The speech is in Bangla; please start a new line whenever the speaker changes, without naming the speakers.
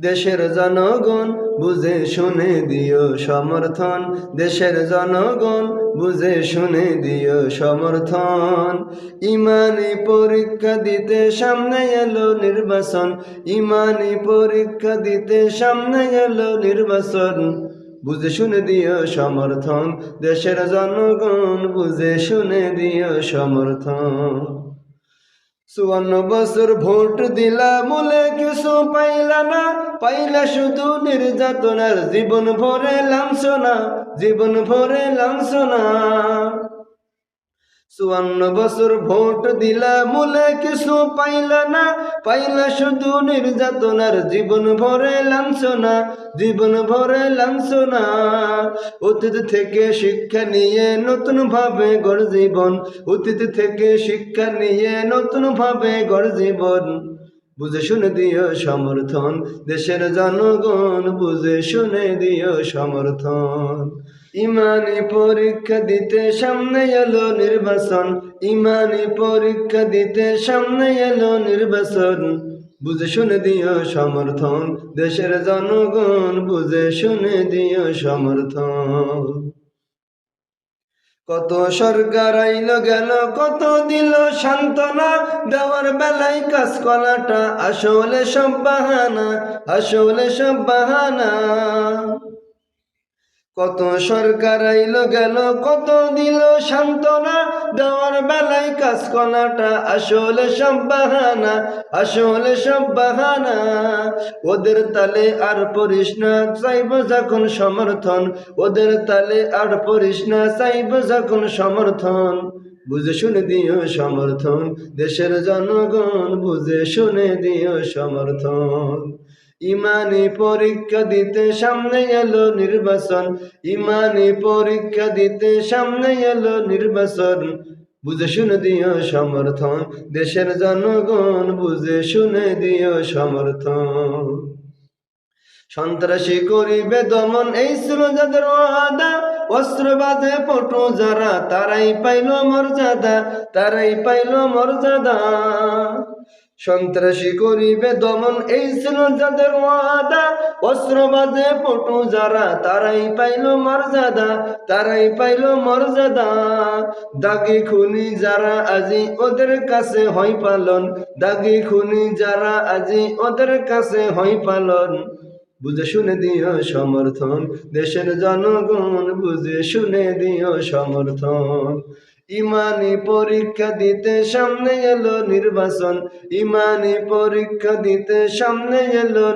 দেশের জনগণ বুঝে শুনে দিও সমর্থন, দেশের জনগণ বুঝে শুনে দিও সমর্থন। ইমানি পরীক্ষা দিতে সামনে এলো নির্বাচন, ইমানি পরীক্ষা দিতে সামনে এলো নির্বাচন। বুঝে শুনে দিও সমর্থন, দেশের জনগণ বুঝে শুনে দিও সমর্থন। 54 বছর ভোট দিলা মূলে কিছু পাইলা না, পাইলা শুধু নির্যাতনার জীবন ভরে লাঞ্ছনা, জীবন ভরে লাঞ্ছনা। 54 বছর ভোট দিলা মূলে কিছু পাইলা না, পাইলা শুধু নির্যাতনার জীবন ভরে লাঞ্ছনা, জীবন ভরে লাঞ্ছনা। অতীত থেকে শিক্ষা নিয়ে নতুন ভাবে গড় জীবন, অতীত থেকে শিক্ষা নিয়ে নতুন ভাবে গড় জীবন। বুঝে শুনে দিও সমর্থন, দেশের জনগণ বুঝে শুনে দিও সমর্থন। ইমানি পরীক্ষা দিতে সামনে এলো নির্বাচন, ইমানি পরীক্ষা দিতে সামনে এলো নির্বাচন। বুঝে শুনে দিও সমর্থন, দেশের জনগণ বুঝে শুনে দিও সমর্থন। কত সরকার আইলো গেল, কত দিল সান্ত্বনা, দেওয়ার বেলায় কাজ কলাটা আসলে সব বাহানা, আসলে সব বাহানা। কত সরকার আইলো গেল, কত দিল সান্ত্বনা, দেওয়ার বেলায় কাজ কলাটা আসলে সব বাহানা, আসলে সব বাহানা। ওদের তালে আর পড়িস না, চাইব যখন সমর্থন, ওদের তালে আর পড়িস না, চাইব যখন সমর্থন। বুঝে শুনে দিও সমর্থন, দেশের জনগণ বুঝে শুনে দিও সমর্থন। ইমানি পরীক্ষা দিতে সামনে এলো নির্বাচন, ইমানি পরীক্ষা দিতে সামনে এলো নির্বাচন। বুঝে শুনে দিও সমর্থন, দেশের জনগণ বুঝে শুনে দিও সমর্থন। সন্ত্রাসী করিবে দমন এই ছিল যাদের ওয়াদা, অস্ত্র বাজে পটু যারা তারাই পাইল মর্যাদা, তারাই পাইল মর্যাদা। সন্ত্রাসী করিবে দমন এই ছিল যাদের ওয়াদা, অস্ত্র বাজে পটু যারা তারাই পাইল মর্যাদা, তারাই পাইল মর্যাদা। দাগি খুনি যারা আজি ওদের কাছে হয় পালন, দাগি খুনি যারা আজি ওদের কাছে হয় পালন। বুঝে শুনে দিও সমর্থন, দেশের জনগণ বুঝে শুনে দিও সমর্থন। ইমানি পরীক্ষা দিতে সামনে এলো নির্বাচন, ইমানি পরীক্ষা দিতে সামনে এলো